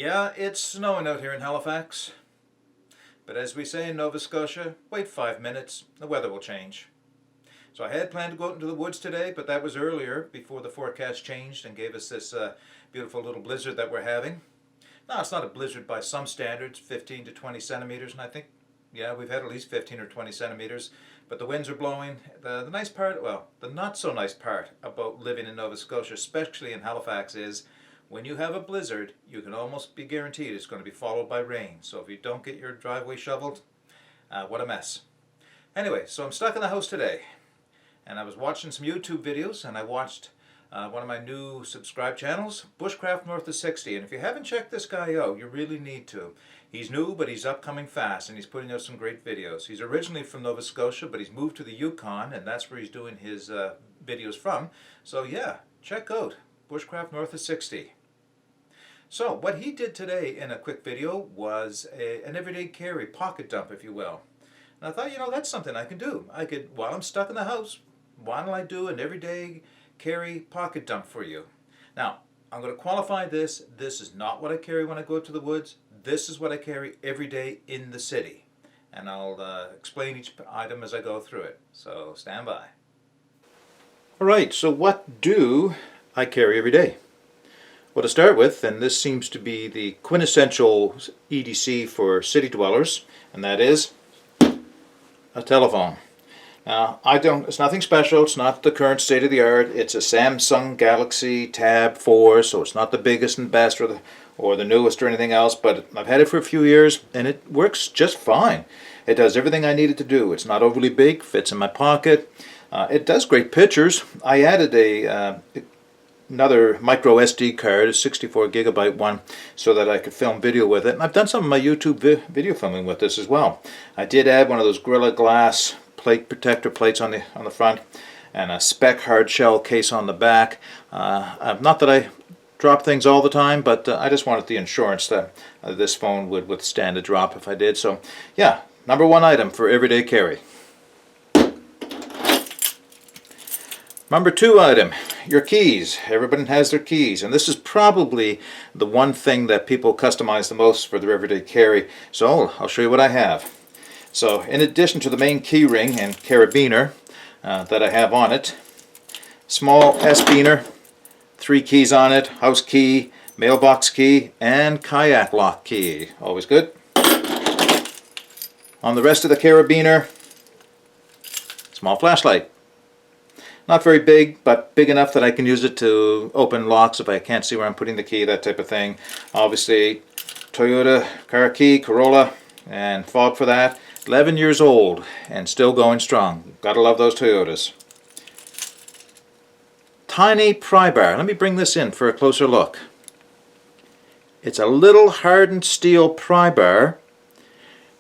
Yeah, it's snowing out here in Halifax. But as we say in Nova Scotia, wait 5 minutes, the weather will change. So I had planned to go out into the woods today, but that was earlier, before the forecast changed and gave us this beautiful little blizzard that we're having. Now, it's not a blizzard by some standards, 15 to 20 centimeters, and I think, yeah, we've had at least 15 or 20 centimeters. But the winds are blowing. The nice part, well, the not so nice part about living in Nova Scotia, especially in Halifax, is when you have a blizzard, you can almost be guaranteed it's going to be followed by rain. So if you don't get your driveway shoveled, what a mess. Anyway, so I'm stuck in the house today, and I was watching some YouTube videos, and I watched one of my new subscribe channels, Bushcraft North of 60. And if you haven't checked this guy out, you really need to. He's new, but he's upcoming fast, and he's putting out some great videos. He's originally from Nova Scotia, but he's moved to the Yukon, and that's where he's doing his videos from. So yeah, check out Bushcraft North of 60. So what he did today in a quick video was an everyday carry, pocket dump, if you will. And I thought, that's something I can do. While I'm stuck in the house, why don't I do an everyday carry pocket dump for you? Now, I'm going to qualify this. This is not what I carry when I go to the woods. This is what I carry every day in the city. And I'll explain each item as I go through it. So stand by. All right, so what do I carry every day? Well, to start with, and this seems to be the quintessential EDC for city dwellers, and that is a telephone. Now, it's nothing special. It's not the current state of the art. It's a Samsung Galaxy Tab 4, so it's not the biggest and best or the newest or anything else, but I've had it for a few years, and it works just fine. It does everything I need it to do. It's not overly big, fits in my pocket. It does great pictures. I added another micro SD card, a 64 gigabyte one, so that I could film video with it. And I've done some of my YouTube video filming with this as well. I did add one of those Gorilla Glass plate protector plates on the front, and a spec hard shell case on the back. Not that I drop things all the time, but I just wanted the insurance that this phone would withstand a drop if I did. So yeah, number one item for everyday carry. Number two item, your keys. Everybody has their keys, and this is probably the one thing that people customize the most for their everyday carry. So I'll show you what I have. So in addition to the main key ring and carabiner that I have on it, small S-biner, 3 keys on it, house key, mailbox key, and kayak lock key. Always good. On the rest of the carabiner, small flashlight. Not very big, but big enough that I can use it to open locks if I can't see where I'm putting the key, that type of thing. Obviously, Toyota car key, Corolla, and fob for that. 11 years old and still going strong. Gotta love those Toyotas. Tiny pry bar. Let me bring this in for a closer look. It's a little hardened steel pry bar,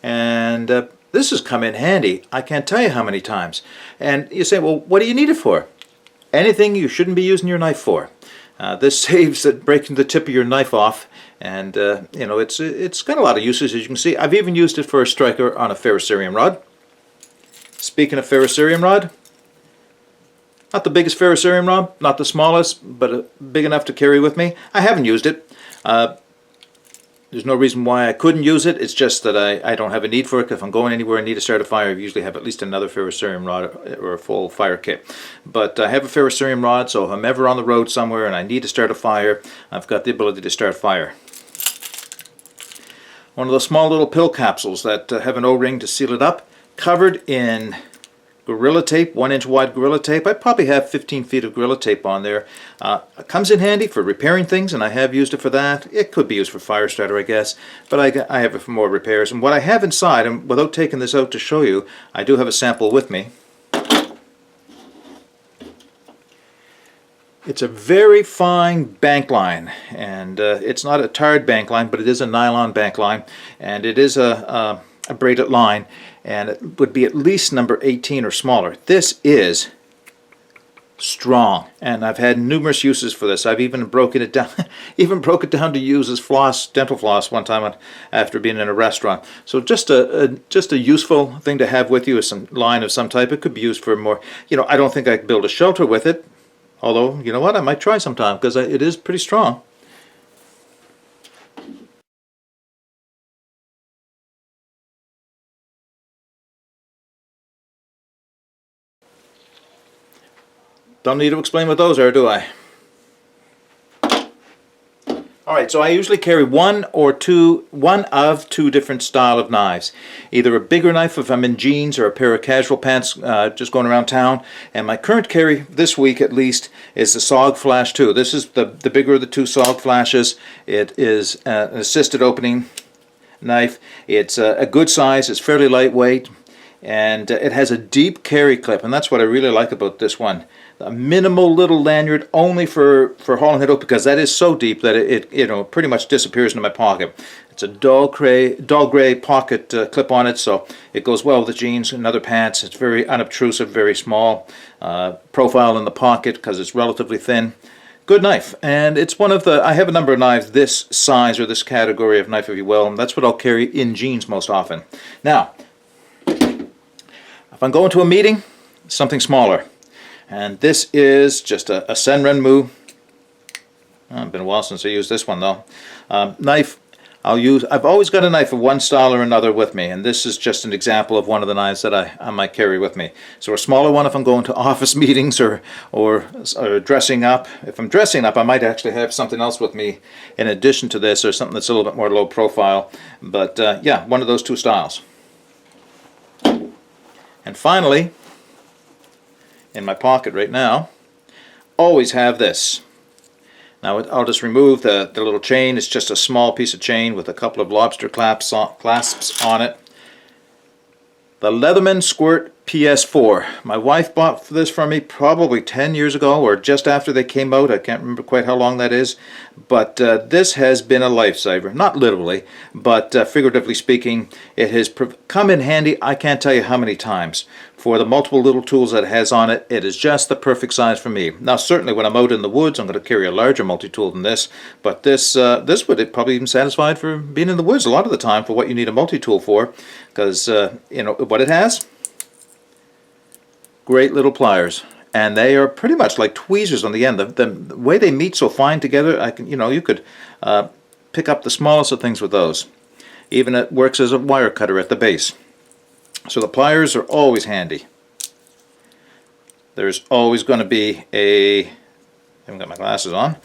and this has come in handy. I can't tell you how many times. And you say, well, what do you need it for? Anything you shouldn't be using your knife for. This saves breaking the tip of your knife off, and it's got a lot of uses, as you can see. I've even used it for a striker on a ferrocerium rod. Speaking of ferrocerium rod, not the biggest ferrocerium rod, not the smallest, but big enough to carry with me. I haven't used it. There's no reason why I couldn't use it. It's just that I don't have a need for it. If I'm going anywhere and need to start a fire, I usually have at least another ferrocerium rod or a full fire kit. But I have a ferrocerium rod, so if I'm ever on the road somewhere and I need to start a fire, I've got the ability to start fire. One of those small little pill capsules that have an O-ring to seal it up, covered in Gorilla Tape, 1-inch wide Gorilla Tape. I probably have 15 feet of Gorilla Tape on there. It comes in handy for repairing things, and I have used it for that. It could be used for fire starter, I guess, but I have it for more repairs. And what I have inside, and without taking this out to show you, I do have a sample with me. It's a very fine bank line, and it's not a tarred bank line, but it is a nylon bank line, and it is a braided line, and it would be at least number 18 or smaller. This is strong, and I've had numerous uses for this. I've even broken it down, broke it down to use as floss, dental floss, one time after being in a restaurant. So just a useful thing to have with you is some line of some type. It could be used for more. I don't think I could build a shelter with it, although you know what, I might try sometime because it is pretty strong. Don't need to explain what those are, do I? Alright, so I usually carry one of two different style of knives. Either a bigger knife if I'm in jeans or a pair of casual pants just going around town. And my current carry, this week at least, is the SOG Flash 2. This is the bigger of the two SOG Flashes. It is an assisted opening knife. It's a good size, it's fairly lightweight, and it has a deep carry clip, and that's what I really like about this one. A minimal little lanyard only for hauling it out, because that is so deep that it pretty much disappears into my pocket. It's a dull gray pocket clip on it, so it goes well with the jeans and other pants. It's very unobtrusive, very small profile in the pocket because it's relatively thin. Good knife, and it's one of the, I have a number of knives this size or this category of knife, if you will, and that's what I'll carry in jeans most often. Now, if I'm going to a meeting, something smaller. And this is just a Senran-Mu. Oh, it's been a while since I used this one though. Knife I've always got a knife of one style or another with me, and this is just an example of one of the knives that I might carry with me. So a smaller one if I'm going to office meetings or dressing up. If I'm dressing up, I might actually have something else with me in addition to this, or something that's a little bit more low profile. But yeah, one of those two styles. And finally, in my pocket right now, always have this. Now I'll just remove the little chain. It's just a small piece of chain with a couple of lobster clasps on it. The Leatherman Squirt PS4. My wife bought this for me probably 10 years ago or just after they came out. I can't remember quite how long that is. But this has been a lifesaver. Not literally, but figuratively speaking, it has come in handy I can't tell you how many times. For the multiple little tools that it has on it, it is just the perfect size for me. Now certainly when I'm out in the woods I'm going to carry a larger multi-tool than this, but this would probably even satisfied for being in the woods a lot of the time for what you need a multi-tool for, because you know what it has? Great little pliers, and they are pretty much like tweezers on the end. The way they meet so fine together, you could pick up the smallest of things with those. Even it works as a wire cutter at the base. So the pliers are always handy. There's always going to be I haven't got my glasses on,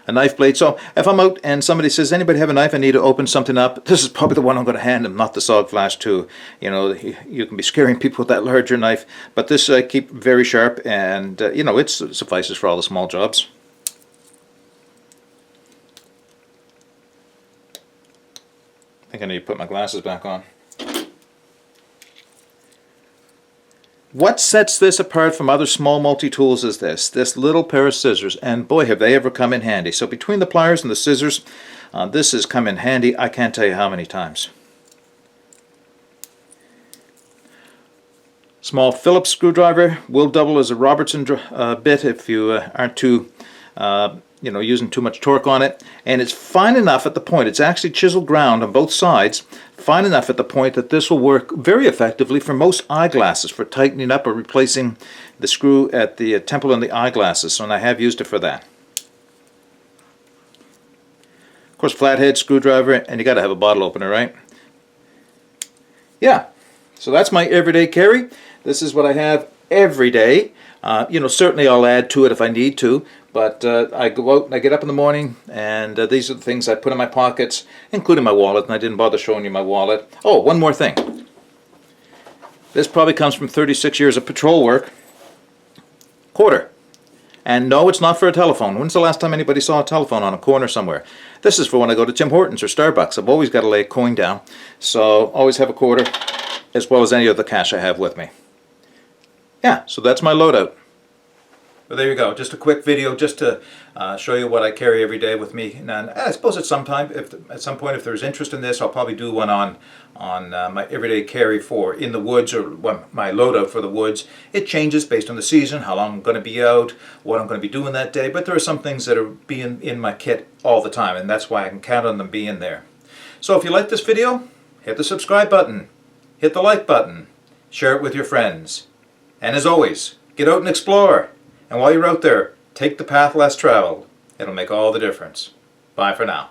a knife blade. So if I'm out and somebody says, anybody have a knife, I need to open something up, this is probably the one I'm going to hand them, not the SOG Flash 2. You know, you can be scaring people with that larger knife, but this keep very sharp, and you know, it suffices for all the small jobs. I think I need to put my glasses back on. What sets this apart from other small multi-tools is this little pair of scissors, and boy have they ever come in handy. So between the pliers and the scissors, this has come in handy I can't tell you how many times. Small Phillips screwdriver will double as a Robertson bit if you aren't too using too much torque on it, and it's fine enough at the point, it's actually chiseled ground on both sides, fine enough at the point that this will work very effectively for most eyeglasses, for tightening up or replacing the screw at the temple in the eyeglasses, and I have used it for that. Of course, flathead screwdriver, and you got to have a bottle opener, right? Yeah, so that's my everyday carry. This is what I have every day. Certainly I'll add to it if I need to, but I go out and I get up in the morning, and these are the things I put in my pockets, including my wallet, and I didn't bother showing you my wallet. Oh, one more thing. This probably comes from 36 years of patrol work. Quarter. And no, it's not for a telephone. When's the last time anybody saw a telephone on a corner somewhere? This is for when I go to Tim Hortons or Starbucks. I've always got to lay a coin down, so always have a quarter, as well as any other cash I have with me. Yeah, so that's my loadout. Well, there you go. Just a quick video just to show you what I carry every day with me. And I suppose at some point, if there's interest in this, I'll probably do one on my everyday carry for in the woods, or my loadout for the woods. It changes based on the season, how long I'm going to be out, what I'm going to be doing that day. But there are some things that are being in my kit all the time, and that's why I can count on them being there. So if you like this video, hit the subscribe button, hit the like button, share it with your friends. And as always, get out and explore. And while you're out there, take the path less traveled. It'll make all the difference. Bye for now.